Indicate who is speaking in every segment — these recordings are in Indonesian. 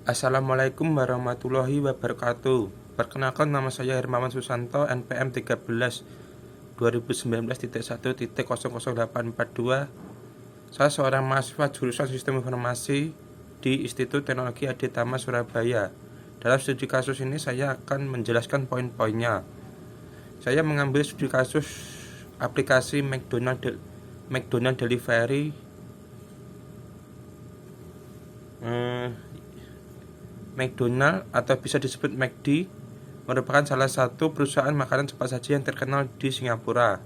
Speaker 1: Assalamualaikum warahmatullahi wabarakatuh. Perkenalkan, nama saya Hermawan Susanto, NPM 13 2019.1.00842. Saya seorang mahasiswa jurusan Sistem Informasi di Institut Teknologi Aditama Surabaya. Dalam studi kasus ini saya akan menjelaskan poin-poinnya. Saya mengambil studi kasus aplikasi McDonald Delivery McDonald atau bisa disebut McD merupakan salah satu perusahaan makanan cepat saji yang terkenal di Singapura.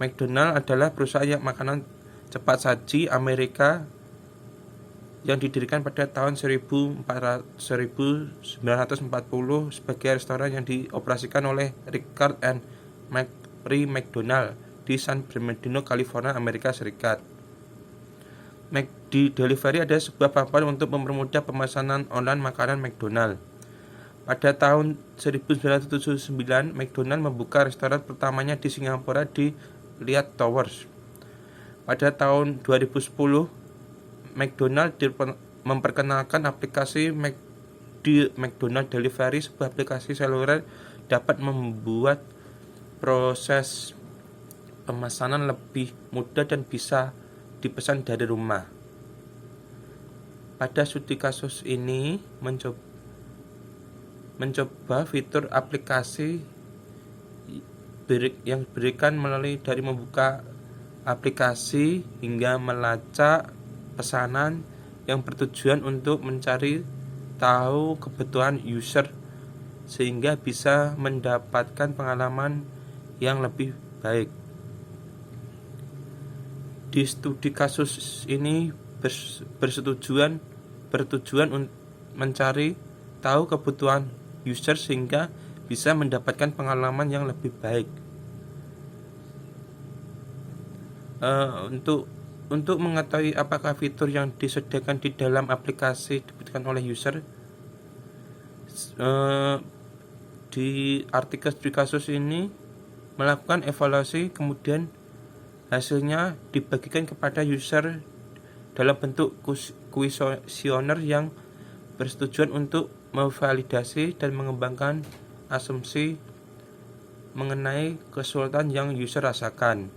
Speaker 1: McDonald adalah perusahaan makanan cepat saji Amerika yang didirikan pada tahun 1940 sebagai restoran yang dioperasikan oleh Richard and Mary McDonald di San Bernardino, California, Amerika Serikat. McD Delivery adalah sebuah platform untuk mempermudah pemesanan online makanan McDonald. Pada tahun 1979, McDonald membuka restoran pertamanya di Singapura di Liat Towers. Pada tahun 2010, McDonald memperkenalkan aplikasi McDonald Delivery, sebuah aplikasi seluler dapat membuat proses pemesanan lebih mudah dan bisa dipesan dari rumah. Pada studi kasus ini mencoba fitur aplikasi yang diberikan melalui dari membuka aplikasi hingga melacak pesanan yang bertujuan untuk mencari tahu kebutuhan user sehingga bisa mendapatkan pengalaman yang lebih baik. Di studi kasus ini bertujuan mencari tahu kebutuhan user sehingga bisa mendapatkan pengalaman yang lebih baik. Untuk mengetahui apakah fitur yang disediakan di dalam aplikasi dibutuhkan oleh user, di artikel studi kasus ini melakukan evaluasi, kemudian hasilnya dibagikan kepada user dalam bentuk kuesioner yang bertujuan untuk memvalidasi dan mengembangkan asumsi mengenai kesulitan yang user rasakan.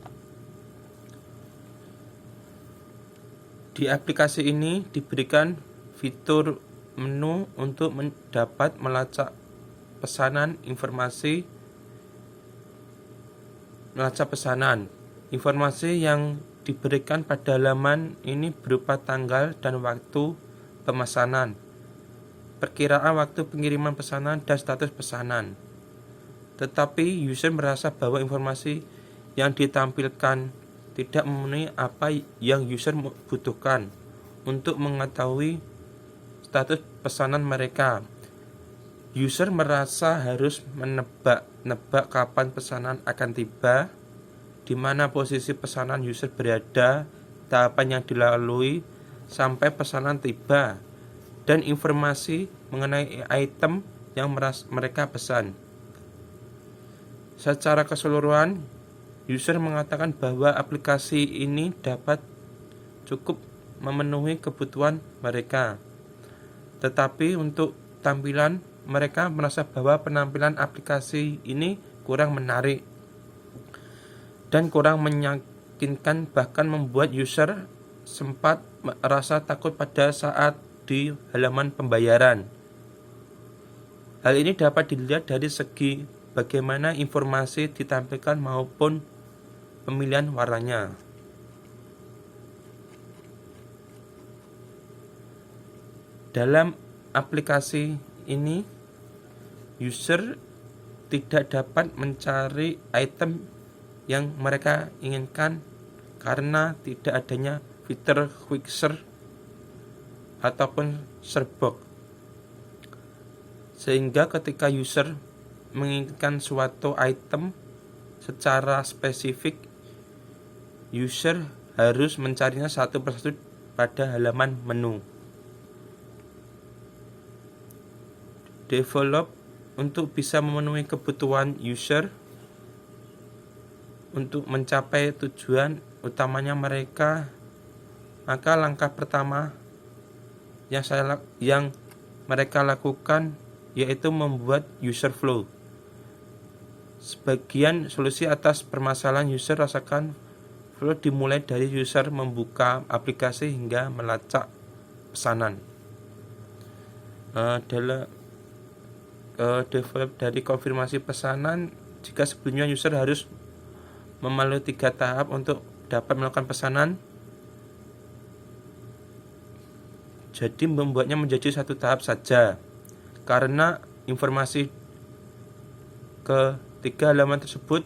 Speaker 1: Di aplikasi ini diberikan fitur menu untuk dapat melacak pesanan. Informasi yang diberikan pada halaman ini berupa tanggal dan waktu pemesanan, perkiraan waktu pengiriman pesanan, dan status pesanan. Tetapi user merasa bahwa informasi yang ditampilkan tidak memenuhi apa yang user butuhkan untuk mengetahui status pesanan mereka. User merasa harus menebak kapan pesanan akan tiba, di mana posisi pesanan user berada, tahapan yang dilalui sampai pesanan tiba, dan informasi mengenai item yang mereka pesan. Secara keseluruhan, user mengatakan bahwa aplikasi ini dapat cukup memenuhi kebutuhan mereka. Tetapi untuk tampilan, mereka merasa bahwa penampilan aplikasi ini kurang menarik dan kurang meyakinkan, bahkan membuat user sempat merasa takut pada saat di halaman pembayaran. Hal ini dapat dilihat dari segi bagaimana informasi ditampilkan maupun pemilihan warnanya. Dalam aplikasi ini, user tidak dapat mencari item yang mereka inginkan karena tidak adanya fitur quick search ataupun search box. Sehingga ketika user menginginkan suatu item secara spesifik, user harus mencarinya satu persatu pada halaman menu. Develop untuk bisa memenuhi kebutuhan user untuk mencapai tujuan utamanya mereka, maka langkah pertama yang mereka lakukan yaitu membuat user flow. Sebagian solusi atas permasalahan user rasakan flow dimulai dari user membuka aplikasi hingga melacak pesanan. Develop dari konfirmasi pesanan, jika sebelumnya user harus melalui 3 tahap untuk dapat melakukan pesanan, jadi membuatnya menjadi 1 tahap saja, karena informasi ke 3 halaman tersebut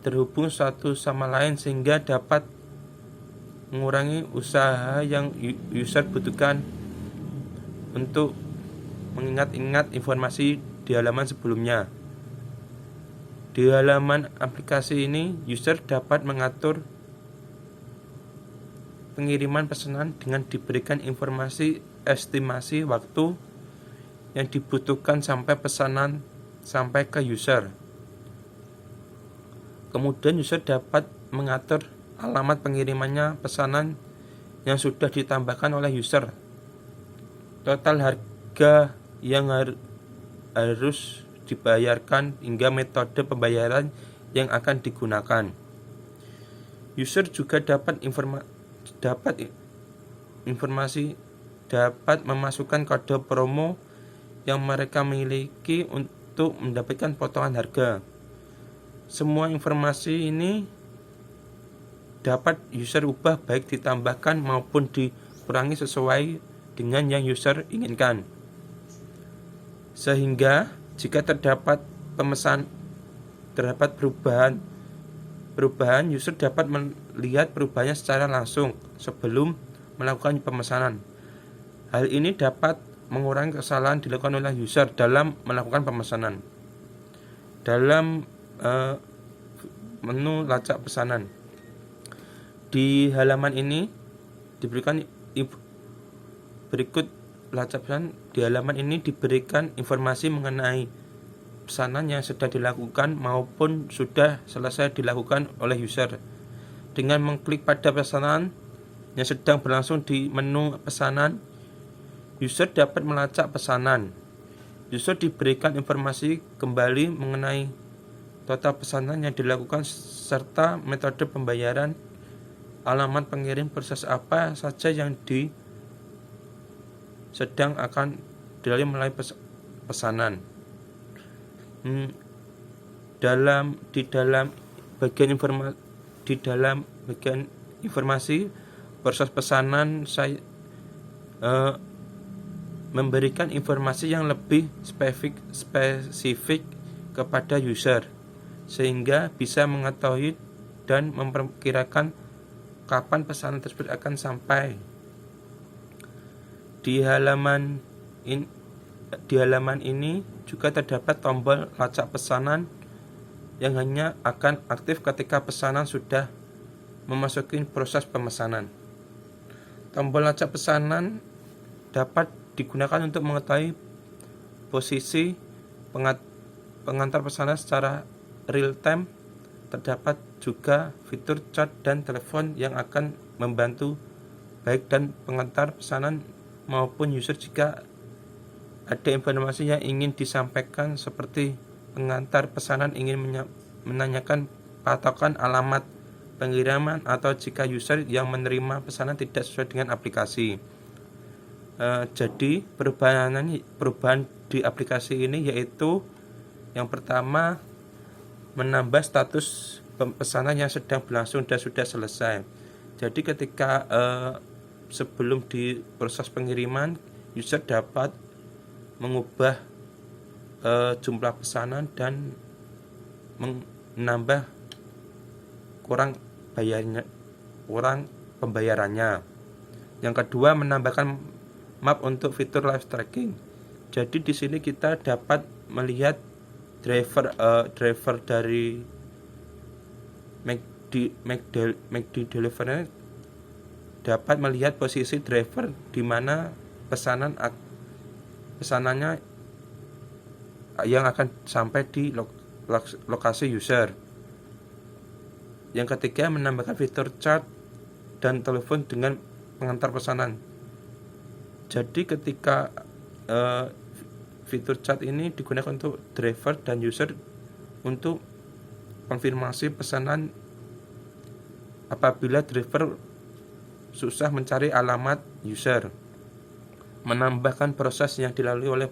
Speaker 1: terhubung satu sama lain sehingga dapat mengurangi usaha yang user butuhkan untuk mengingat-ingat informasi di halaman sebelumnya. Di halaman aplikasi ini, user dapat mengatur pengiriman pesanan dengan diberikan informasi estimasi waktu yang dibutuhkan sampai pesanan sampai ke user. Kemudian user dapat mengatur alamat pengirimannya pesanan yang sudah ditambahkan oleh user, total harga yang harus dibayarkan, hingga metode pembayaran yang akan digunakan. User juga dapat memasukkan kode promo yang mereka miliki untuk mendapatkan potongan harga. Semua informasi ini dapat user ubah, baik ditambahkan maupun dikurangi sesuai dengan yang user inginkan. Sehingga jika terdapat perubahan, user dapat melihat perubahannya secara langsung sebelum melakukan pemesanan. Hal ini dapat mengurangi kesalahan dilakukan oleh user dalam melakukan pemesanan. Dalam menu lacak pesanan, di halaman ini diberikan berikut lacak pesanan. Di halaman ini diberikan informasi mengenai pesanan yang sedang dilakukan maupun sudah selesai dilakukan oleh user. Dengan mengklik pada pesanan yang sedang berlangsung di menu pesanan, user dapat melacak pesanan. User diberikan informasi kembali mengenai total pesanan yang dilakukan serta metode pembayaran, alamat pengirim, proses apa saja yang sedang akan dilalui melalui pesanan. Di dalam bagian informasi proses pesanan, saya memberikan informasi yang lebih spesifik kepada user, sehingga bisa mengetahui dan memperkirakan kapan pesanan tersebut akan sampai. Di halaman ini juga terdapat tombol lacak pesanan yang hanya akan aktif ketika pesanan sudah memasuki proses pemesanan. Tombol lacak pesanan dapat digunakan untuk mengetahui posisi pengantar pesanan secara real time. Terdapat juga fitur chat dan telepon yang akan membantu baik dan pengantar pesanan maupun user jika ada informasi yang ingin disampaikan, seperti pengantar pesanan ingin menanyakan patokan alamat pengiriman, atau jika user yang menerima pesanan tidak sesuai dengan aplikasi. Jadi perubahan di aplikasi ini yaitu yang pertama, menambah status pesanan yang sedang berlangsung dan sudah selesai. Jadi ketika sebelum di proses pengiriman, user dapat mengubah jumlah pesanan dan menambah kurang pembayarannya. Yang kedua, menambahkan map untuk fitur live tracking. Jadi di sini kita dapat melihat driver dari McD Delivery dapat melihat posisi driver di mana pesanannya yang akan sampai di lokasi user. Yang ketiga, menambahkan fitur chat dan telepon dengan pengantar pesanan. Jadi ketika fitur chat ini digunakan untuk driver dan user untuk konfirmasi pesanan apabila driver susah mencari alamat user. Menambahkan proses yang dilalui oleh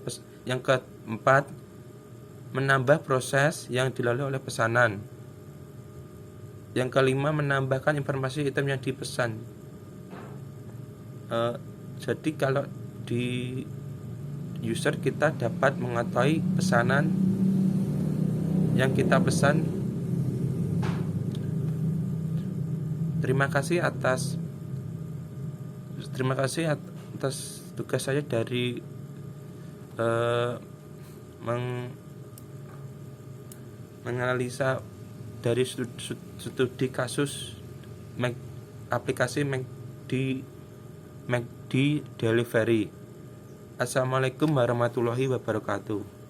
Speaker 1: yang keempat, menambah proses yang dilalui oleh pesanan. Yang kelima, menambahkan informasi item yang dipesan. Jadi kalau di user kita dapat mengetahui pesanan yang kita pesan. Terima kasih atas tugas saya dari menganalisa dari studi kasus aplikasi McD Delivery. Assalamualaikum warahmatullahi wabarakatuh.